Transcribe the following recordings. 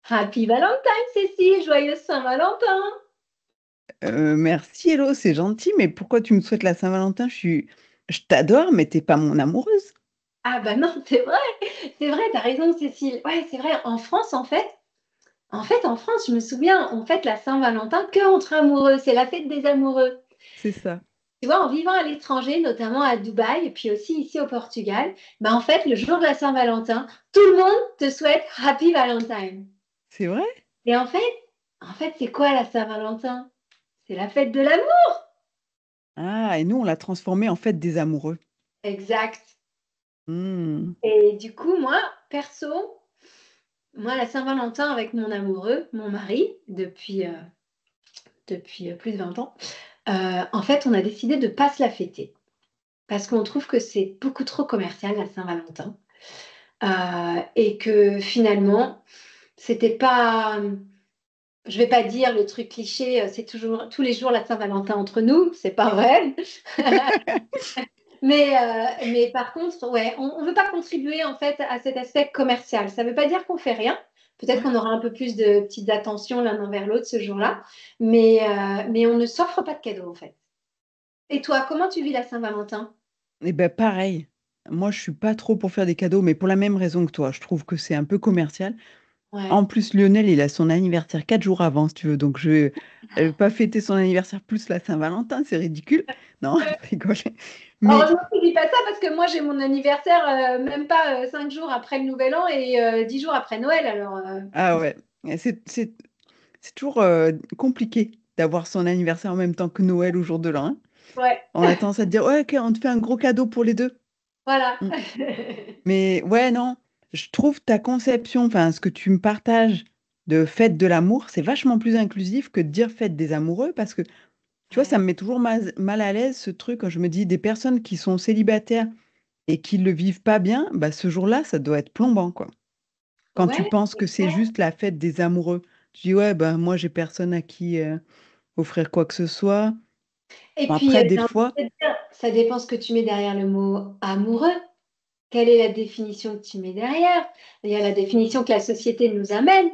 Happy Valentine, Cécile, joyeuse Saint-Valentin. Merci, Hello, c'est gentil, mais pourquoi tu me souhaites la Saint-Valentin? Je t'adore, mais t'es pas mon amoureuse. Ah bah non, c'est vrai, t'as raison, Cécile. Ouais, c'est vrai, en France, je me souviens, on fête la Saint-Valentin que entre amoureux, c'est la fête des amoureux. C'est ça. Tu vois, en vivant à l'étranger, notamment à Dubaï et puis aussi ici au Portugal, bah en fait, le jour de la Saint-Valentin, tout le monde te souhaite Happy Valentine. C'est vrai? Et en fait, c'est quoi la Saint-Valentin? C'est la fête de l'amour. Ah, et nous, on l'a transformé en fête des amoureux. Exact. Hmm. Et du coup, moi, la Saint-Valentin avec mon amoureux, mon mari, depuis plus de 20 ans, en fait, on a décidé de ne pas se la fêter parce qu'on trouve que c'est beaucoup trop commercial, la Saint-Valentin, et que finalement, c'était pas, je vais pas dire le truc cliché, c'est toujours tous les jours la Saint-Valentin entre nous, c'est pas vrai. Mais par contre, ouais, on ne veut pas contribuer en fait à cet aspect commercial. Ça ne veut pas dire qu'on fait rien. Peut-être Ouais. qu'on aura un peu plus de petites attentions l'un envers l'autre ce jour-là, mais on ne s'offre pas de cadeaux en fait. Et toi, comment tu vis la Saint-Valentin? Eh ben pareil. Moi, je suis pas trop pour faire des cadeaux, mais pour la même raison que toi. Je trouve que c'est un peu commercial. En Ouais. plus, Lionel, il a son anniversaire 4 jours avant, si tu veux. Donc, je vais pas fêter son anniversaire plus la Saint-Valentin, c'est ridicule. Non, je rigole. Mais Heureusement que tu dis pas ça parce que moi j'ai mon anniversaire même pas 5 jours après le Nouvel An et 10 jours après Noël. Alors, ah ouais, et c'est toujours compliqué d'avoir son anniversaire en même temps que Noël ou jour de l'an, hein. ouais, On a tendance à te dire, ouais, ok, on te fait un gros cadeau pour les deux. voilà. Mm. Mais ouais, non, je trouve ta conception, enfin, ce que tu me partages de fête de l'amour, c'est vachement plus inclusif que de dire fête des amoureux parce que, tu vois, ça Ouais. me met toujours mal à l'aise ce truc quand je me dis des personnes qui sont célibataires et qui le vivent pas bien, bah, ce jour-là, ça doit être plombant, quoi. Quand tu Ouais, penses que c'est c'est clair. juste la fête des amoureux, tu dis, ouais, ben moi, j'ai personne à qui offrir quoi que ce soit. Et Bon, puis, après, des j'ai envie fois, de te dire, ça dépend ce que tu mets derrière le mot amoureux. Quelle est la définition que tu mets derrière? Il y a la définition que la société nous amène,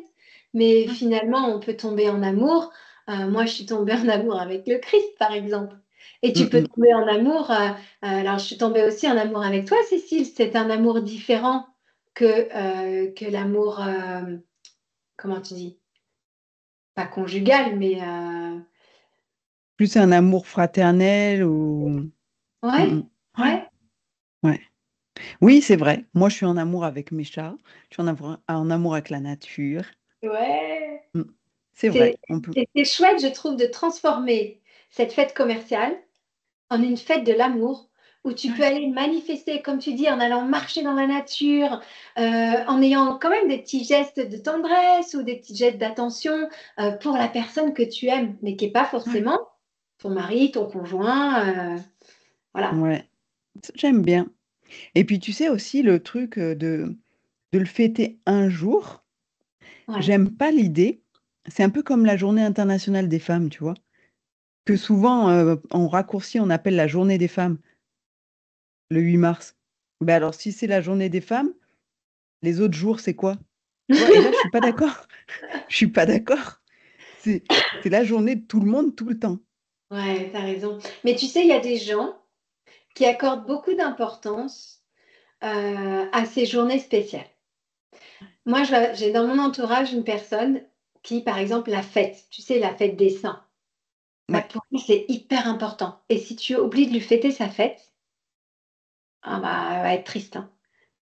mais ouais. finalement, on peut tomber en amour. Moi, je suis tombée en amour avec le Christ, par exemple. Et tu Mm, peux mm. tomber en amour. Alors, je suis tombée aussi en amour avec toi, Cécile. C'est un amour différent que l'amour, comment tu dis? Pas conjugal, mais Plus un amour fraternel ou... Mm, ouais, mm. Ouais, ouais, ouais. Oui, c'est vrai. Moi, je suis en amour avec mes chats. Je suis en amour avec la nature. ouais. Mm. C'est C'est vrai. On peut... c'est chouette, je trouve, de transformer cette fête commerciale en une fête de l'amour où tu peux Ouais, aller manifester, comme tu dis, en allant marcher dans la nature, en ayant quand même des petits gestes de tendresse ou des petits gestes d'attention pour la personne que tu aimes, mais qui n'est pas ouais, forcément ton mari, ton conjoint. Voilà. ouais. J'aime bien. Et puis, tu sais aussi le truc de le fêter un jour. Ouais. J'aime pas l'idée. C'est un peu comme la Journée internationale des femmes, tu vois. Que souvent, en raccourci, on appelle la Journée des femmes, le 8 mars. Ben alors, si c'est la Journée des femmes, les autres jours, c'est quoi? Tu vois? Et là, je suis pas d'accord. Je suis pas d'accord. C'est c'est la journée de tout le monde, tout le temps. Ouais, t'as raison. Mais tu sais, il y a des gens qui accordent beaucoup d'importance à ces journées spéciales. Moi, j'ai dans mon entourage une personne qui, par exemple, la fête, tu sais, la fête des saints, bah, Ouais. pour lui, c'est hyper important. Et si tu oublies de lui fêter sa fête, ah bah, elle va être triste, hein.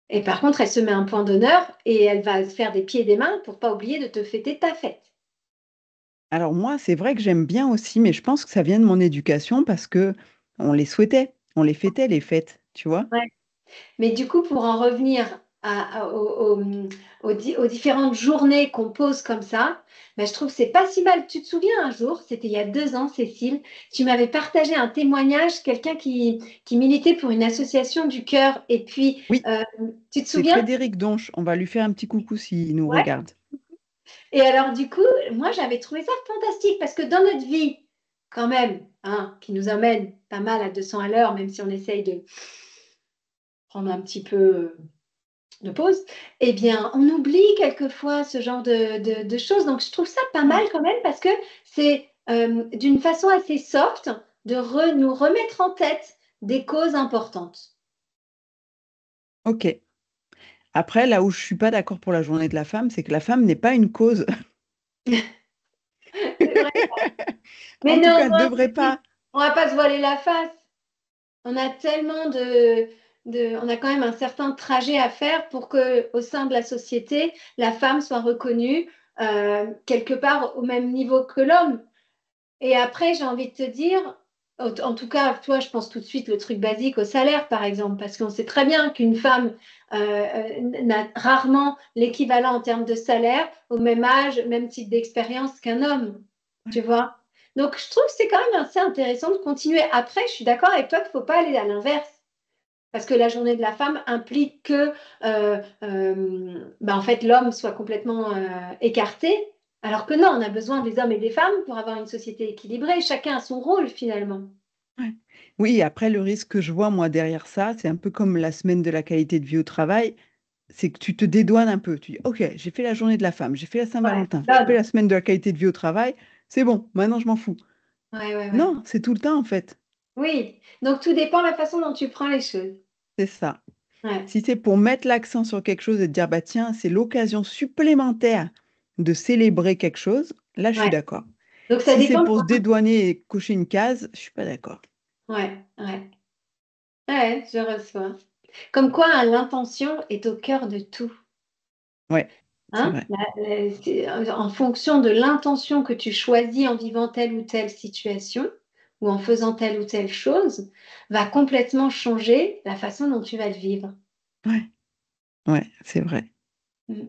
Et par contre, elle se met un point d'honneur et elle va se faire des pieds et des mains pour pas oublier de te fêter ta fête. Alors moi, c'est vrai que j'aime bien aussi, mais je pense que ça vient de mon éducation parce que on les souhaitait, on les fêtait, les fêtes, tu vois? Ouais. Mais du coup, pour en revenir aux différentes journées qu'on pose comme ça, ben, je trouve que c'est pas si mal. Tu te souviens un jour, c'était il y a 2 ans, Cécile, tu m'avais partagé un témoignage, quelqu'un qui militait pour une association du cœur. Et puis, Oui, tu te c'est souviens? Frédéric Donche. On va lui faire un petit coucou s'il nous Ouais. regarde. Et alors, du coup, moi, j'avais trouvé ça fantastique parce que dans notre vie, quand même, hein, qui nous emmène pas mal à 200 à l'heure, même si on essaye de prendre un petit peu. de pause, eh bien, on oublie quelquefois ce genre de choses. Donc, je trouve ça pas Ouais. mal quand même parce que c'est d'une façon assez soft de nous remettre en tête des causes importantes. OK. Après, là où je suis pas d'accord pour la journée de la femme, c'est que la femme n'est pas une cause. C'est vrai. Mais En tout non, cas, elle devrait pas. on va pas se voiler la face. On a tellement on a quand même un certain trajet à faire pour que, au sein de la société, la femme soit reconnue quelque part au même niveau que l'homme. Et après, j'ai envie de te dire, en tout cas, toi, je pense tout de suite le truc basique au salaire, par exemple, parce qu'on sait très bien qu'une femme n'a rarement l'équivalent en termes de salaire au même âge, même type d'expérience qu'un homme, tu Ouais. vois. Donc, je trouve que c'est quand même assez intéressant de continuer. Après, je suis d'accord avec toi qu'il ne faut pas aller à l'inverse. Parce que la journée de la femme implique que en fait, l'homme soit complètement écarté, alors que non, on a besoin des hommes et des femmes pour avoir une société équilibrée. Chacun a son rôle finalement. Ouais. Oui, après, le risque que je vois, moi, derrière ça, c'est un peu comme la semaine de la qualité de vie au travail, c'est que tu te dédouanes un peu. Tu dis, OK, j'ai fait la journée de la femme, j'ai fait la Ouais, Saint-Valentin, j'ai fait l'homme. la semaine de la qualité de vie au travail, c'est bon, maintenant je m'en fous. Ouais, ouais, ouais. Non, c'est tout le temps, en fait. Oui, donc tout dépend de la façon dont tu prends les choses. C'est ça. Ouais, Si c'est pour mettre l'accent sur quelque chose et te dire, bah tiens, c'est l'occasion supplémentaire de célébrer quelque chose, là, je suis ouais. d'accord. Donc ça Si c'est dépend. pour se dédouaner et cocher une case, je suis pas d'accord. Ouais, ouais. Ouais, je reçois. Comme quoi, hein, l'intention est au cœur de tout. Ouais, c'est Hein? vrai. En fonction de l'intention que tu choisis en vivant telle ou telle situation ou en faisant telle ou telle chose, va complètement changer la façon dont tu vas le vivre. Ouais, ouais, c'est vrai. Mm.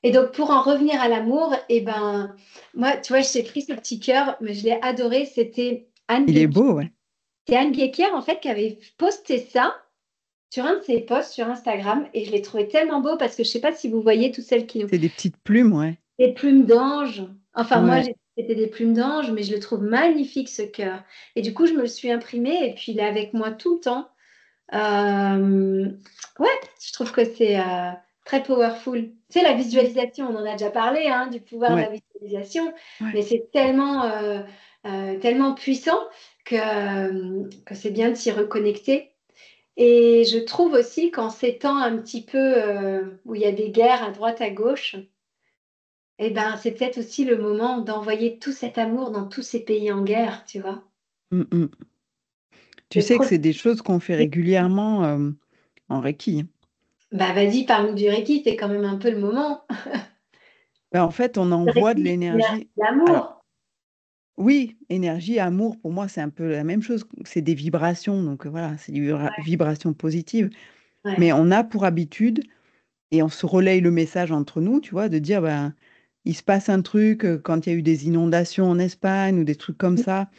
Et donc, pour en revenir à l'amour, eh ben, moi, tu vois, j'ai pris ce petit cœur, mais je l'ai adoré. C'était Anne Il est Guéquier. beau, ouais. C'est Anne Guéquier, en fait, qui avait posté ça sur un de ses posts sur Instagram. Et je l'ai trouvé tellement beau parce que je ne sais pas si vous voyez toutes celles qui, C'est des petites plumes, ouais. des plumes d'ange. Enfin, moi, Ouais. c'était des plumes d'ange, mais je le trouve magnifique, ce cœur. Et du coup, je me le suis imprimé et puis il est avec moi tout le temps. Euh, Ouais, je trouve que c'est très powerful. Tu sais, la Ouais. visualisation, on en a déjà parlé, hein, du pouvoir de la Ouais. visualisation, Ouais. mais c'est tellement, tellement puissant que c'est bien de s'y reconnecter. Et je trouve aussi qu'en ces temps un petit peu où il y a des guerres à droite, à gauche, eh ben, c'est peut-être aussi le moment d'envoyer tout cet amour dans tous ces pays en guerre, tu vois. Mm, mm. Tu De sais que c'est profiter. des choses qu'on fait régulièrement en Reiki, hein. Bah vas-y, parle-nous du Reiki, c'est quand même un peu le moment. Ben, en fait, on Le envoie de Reiki, c'est l'énergie. Alors, l'amour. oui, énergie, amour, pour moi, c'est un peu la même chose. C'est des vibrations, donc voilà, c'est des vibrations positives. Mais Ouais, on a pour habitude, et on se relaye le message entre nous, tu vois, de dire, ben, il se passe un truc quand il y a eu des inondations en Espagne ou des trucs comme ça.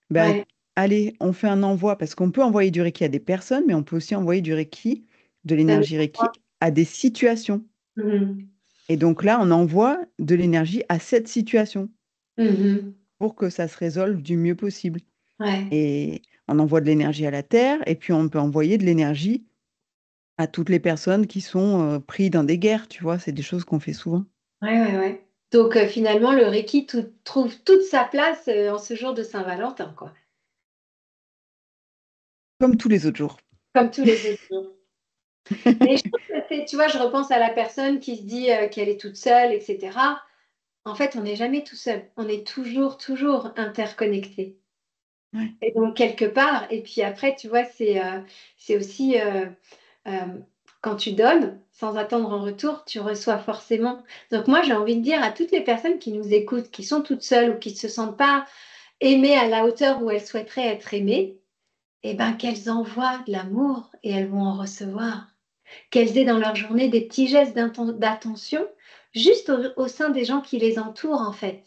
Ben, ouais, allez, on fait un envoi, parce qu'on peut envoyer du Reiki à des personnes, mais on peut aussi envoyer du Reiki, de ça nous l'énergie Reiki, croit. à des situations. Mhm. Et donc là, on envoie de l'énergie à cette situation Mhm. pour que ça se résolve du mieux possible. Ouais, Et on envoie de l'énergie à la Terre, et puis on peut envoyer de l'énergie à toutes les personnes qui sont prises dans des guerres, tu vois, c'est des choses qu'on fait souvent. ouais, ouais, ouais. Donc finalement, le Reiki trouve toute sa place en ce jour de Saint-Valentin, quoi. Comme tous les autres jours. Comme tous les autres jours. Mais je trouve que tu vois, je repense à la personne qui se dit qu'elle est toute seule, etc. En fait, on n'est jamais tout seul. On est toujours, toujours interconnecté. Ouais, Et donc, quelque part, et puis après, tu vois, c'est aussi euh, quand tu donnes, sans attendre en retour, tu reçois forcément. Donc, moi, j'ai envie de dire à toutes les personnes qui nous écoutent, qui sont toutes seules ou qui ne se sentent pas aimées à la hauteur où elles souhaiteraient être aimées, eh ben, qu'elles envoient de l'amour et elles vont en recevoir. Qu'elles aient dans leur journée des petits gestes d'attention juste au sein des gens qui les entourent, en fait.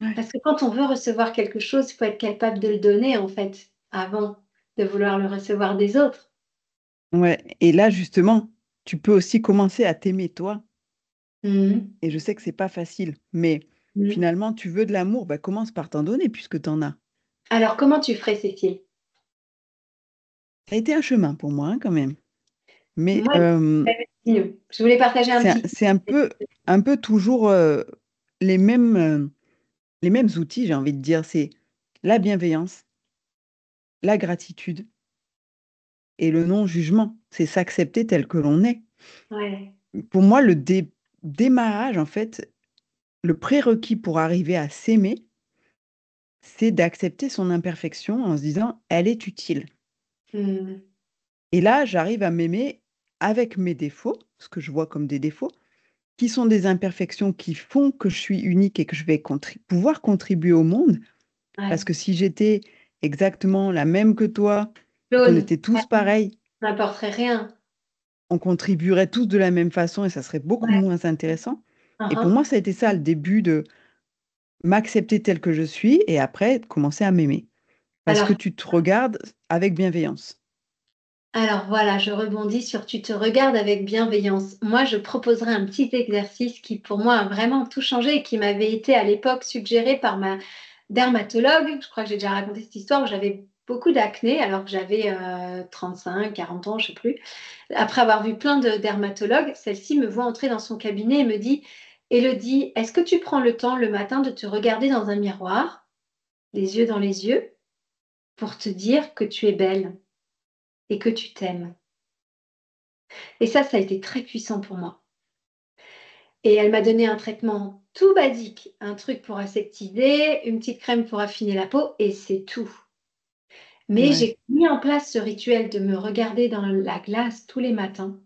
ouais. Parce que quand on veut recevoir quelque chose, il faut être capable de le donner, en fait, avant de vouloir le recevoir des autres. Ouais. Et là, justement, tu peux aussi commencer à t'aimer toi. Mhm. Et je sais que c'est pas facile, mais Mhm. finalement, tu veux de l'amour, bah, commence par t'en donner puisque tu en as. Alors, comment tu ferais, Cécile? Ça a été un chemin pour moi, hein, quand même. Mais Moi, je voulais partager un petit. c'est un peu toujours les mêmes, euh, les mêmes outils, j'ai envie de dire. C'est la bienveillance, la gratitude et le non-jugement. C'est s'accepter tel que l'on est. Ouais, Pour moi, le démarrage, en fait, le prérequis pour arriver à s'aimer, c'est d'accepter son imperfection en se disant, elle est utile. hmm, Et là, j'arrive à m'aimer avec mes défauts, ce que je vois comme des défauts, qui sont des imperfections qui font que je suis unique et que je vais pouvoir contribuer au monde. Parce ouais. que si j'étais exactement la même que toi, qu'on Jaune, était tous pareils, n'apporterait rien. on contribuerait tous de la même façon et ça serait beaucoup Ouais. moins intéressant. Et pour Uhum. moi, ça a été ça le début de m'accepter tel que je suis et après de commencer à m'aimer. Parce que Alors, tu te regardes avec bienveillance. alors voilà, je rebondis sur tu te regardes avec bienveillance. Moi, je proposerais un petit exercice qui, pour moi, a vraiment tout changé et qui m'avait été à l'époque suggéré par ma dermatologue. Je crois que j'ai déjà raconté cette histoire où j'avais beaucoup d'acné alors que j'avais 35, 40 ans, je sais plus. Après avoir vu plein de dermatologues, celle-ci me voit entrer dans son cabinet et me dit, Élodie, est-ce que tu prends le temps le matin de te regarder dans un miroir, les yeux dans les yeux, pour te dire que tu es belle et que tu t'aimes? Et ça a été très puissant pour moi. Et elle m'a donné un traitement tout basique, un truc pour aseptiser, une petite crème pour affiner la peau, et c'est tout. Mais Ouais. j'ai mis en place ce rituel de me regarder dans la glace tous les matins.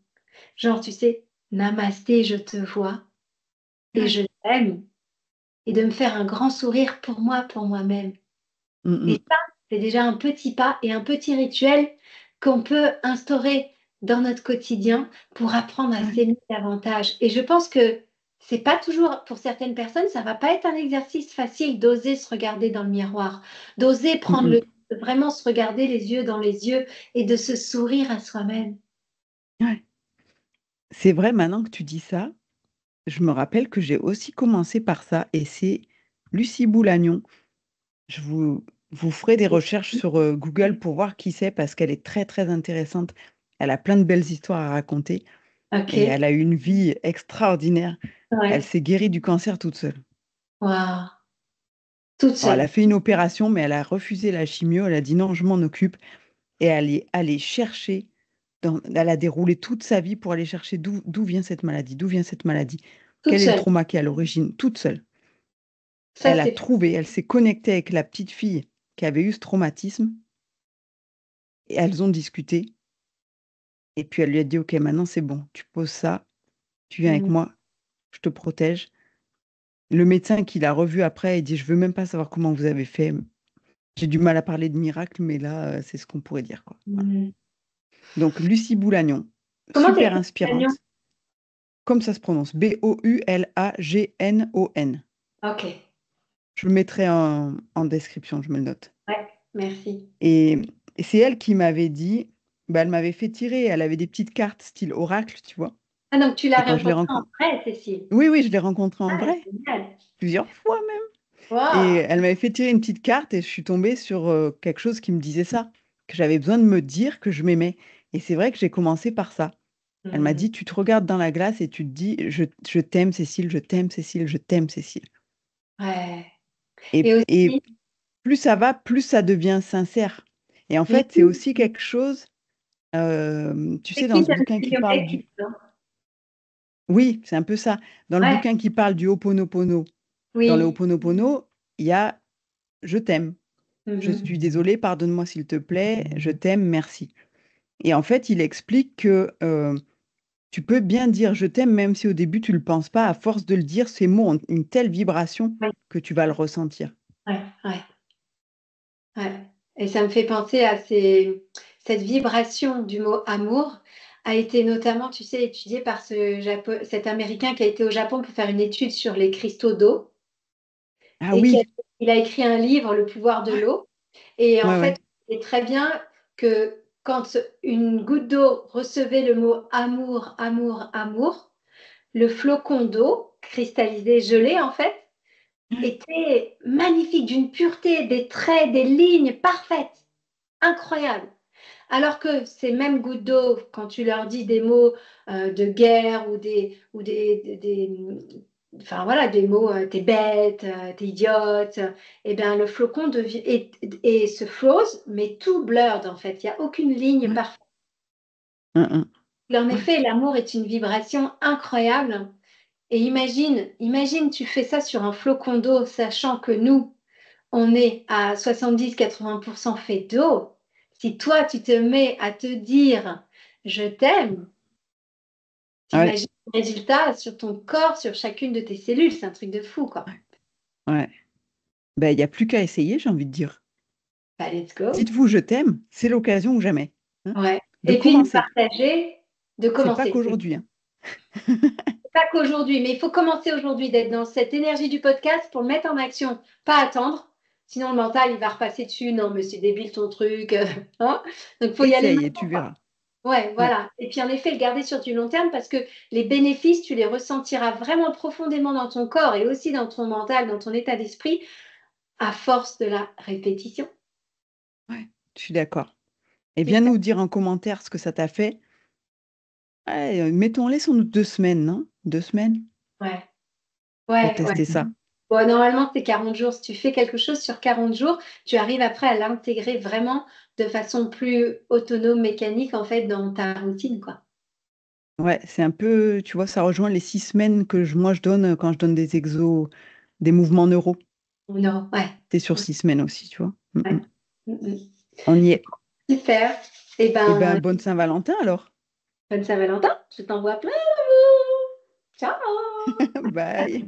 Genre, tu sais, namasté, je te vois et Ouais. je t'aime. Et de me faire un grand sourire pour moi, pour moi-même. Mm, Et mm. ça, c'est déjà un petit pas et un petit rituel qu'on peut instaurer dans notre quotidien pour apprendre à Ouais. s'aimer davantage. Et je pense que c'est pas toujours, pour certaines personnes, ça va pas être un exercice facile d'oser se regarder dans le miroir, d'oser Mm, prendre le mm. temps de vraiment se regarder les yeux dans les yeux et de se sourire à soi-même. Ouais. C'est vrai, maintenant que tu dis ça, je me rappelle que j'ai aussi commencé par ça et c'est Lucie Boulagnon. Je vous ferai des recherches sur Google pour voir qui c'est parce qu'elle est très très intéressante. Elle a plein de belles histoires à raconter et Ok. elle a eu une vie extraordinaire. Elle Ouais. s'est guérie du cancer toute seule. Waouh. Toute Alors, elle a seule. fait une opération, mais elle a refusé la chimio. Elle a dit non, je m'en occupe. Et elle est allée chercher, elle a déroulé toute sa vie pour aller chercher d'où vient cette maladie, d'où vient cette maladie, Toute quel est le seule. trauma qui est à l'origine, toute seule. Ça, Elle a c'est trouvé, elle s'est connectée avec la petite fille qui avait eu ce traumatisme et elles ont discuté. Et puis elle lui a dit, OK, maintenant c'est bon, tu poses ça, tu viens avec fou. moi, je te protège. Le médecin qui l'a revu après, il dit, je veux même pas savoir comment vous avez fait. J'ai du mal à parler de miracle, mais là, c'est ce qu'on pourrait dire, quoi. Voilà. Mm. Donc, Lucie Boulagnon, Comment super t'écris Agnon? inspirante, comme ça se prononce, Boulagnon. Ok, Je le mettrai en description, je me le note. ouais, merci. Et, et c'est elle qui m'avait dit, bah, elle m'avait fait tirer, elle avait des petites cartes style oracle, tu vois. Ah, donc tu l'as Et quand je l'ai rencontré en rencontrée, vrai, Cécile. oui, oui, je l'ai rencontrée en Ah, vrai, génial. plusieurs fois même. Et Waouh. elle m'avait fait tirer une petite carte et je suis tombée sur quelque chose qui me disait ça, que j'avais besoin de me dire que je m'aimais. Et c'est vrai que j'ai commencé par ça. Elle m'a Mm. dit, tu te regardes dans la glace et tu te dis, je t'aime, Cécile, je t'aime, Cécile, je t'aime, Cécile. Ouais. Et Et aussi, plus ça va, plus ça devient sincère. Et en mais fait, c'est oui, aussi quelque chose, tu c'est sais, dans qui ce bouquin qui parle Taniel? du... Oui, c'est un peu ça. Dans le Ouais, bouquin qui parle du Ho'oponopono, dans le oui. Ho'oponopono, il y a je t'aime. Je suis Mhm. désolée, pardonne-moi s'il te plaît, je t'aime, merci. Et en fait, il explique que tu peux bien dire je t'aime, même si au début tu ne le penses pas, à force de le dire, ces mots ont une telle vibration Ouais, que tu vas le ressentir. ouais, ouais, ouais. Et ça me fait penser à cette vibration du mot amour a été notamment, tu sais, étudiée par cet Américain qui a été au Japon pour faire une étude sur les cristaux d'eau Ah et oui, il a écrit un livre, Le pouvoir de l'eau. Et en ouais, fait, ouais. c'est très bien que quand une goutte d'eau recevait le mot amour, amour, amour, le flocon d'eau cristallisé, gelé en fait, était magnifique, d'une pureté, des traits, des lignes parfaites, incroyables. Alors que ces mêmes gouttes d'eau, quand tu leur dis des mots de guerre enfin voilà, des mots, t'es bête, t'es idiote, et bien le flocon devient, et se flows, mais tout blurred en fait. Il n'y a aucune ligne Ouais. parfaite. Hein. En Ouais. effet, l'amour est une vibration incroyable. Et imagine, tu fais ça sur un flocon d'eau, sachant que nous, on est à 70-80% fait d'eau. Si toi, tu te mets à te dire je t'aime, Ouais. t'imagines le résultat sur ton corps, sur chacune de tes cellules. C'est un truc de fou, quoi. Ouais. Ben, il n'y a plus qu'à essayer, j'ai envie de dire. Bah, let's go. Dites-vous je t'aime, c'est l'occasion ou jamais, hein, Ouais. de Et puis, de commencer. partager, de C'est pas commencer. qu'aujourd'hui, hein. Pas qu'aujourd'hui, mais il faut commencer aujourd'hui, d'être dans cette énergie du podcast pour le mettre en action, pas attendre. Sinon, le mental, il va repasser dessus. Non, mais c'est débile ton truc. Hein. Donc, il faut y aller Essaye et maintenant, tu quoi. verras. Ouais, Ouais. voilà. Et puis, en effet, le garder sur du long terme parce que les bénéfices, tu les ressentiras vraiment profondément dans ton corps et aussi dans ton mental, dans ton état d'esprit, à force de la répétition. Ouais, je suis d'accord. Et viens Super. nous dire en commentaire ce que ça t'a fait. Ouais, mettons-les sur nos 2 semaines, non? 2 semaines Ouais, pour ouais, ouais. tester ça. Bon, normalement, c'est 40 jours. Si tu fais quelque chose sur 40 jours, tu arrives après à l'intégrer vraiment de façon plus autonome, mécanique, en fait, dans ta routine, quoi. Ouais, c'est un peu, tu vois, ça rejoint les 6 semaines que moi je donne quand je donne des exos, des mouvements neuro. Non, ouais. C'est sur 6 semaines aussi, tu vois. Ouais. Mm, mm. On y est. Super. Eh Eh ben, ben, bonne Saint-Valentin alors. bonne Saint-Valentin. Je t'envoie plein d'amour. Ciao. Bye.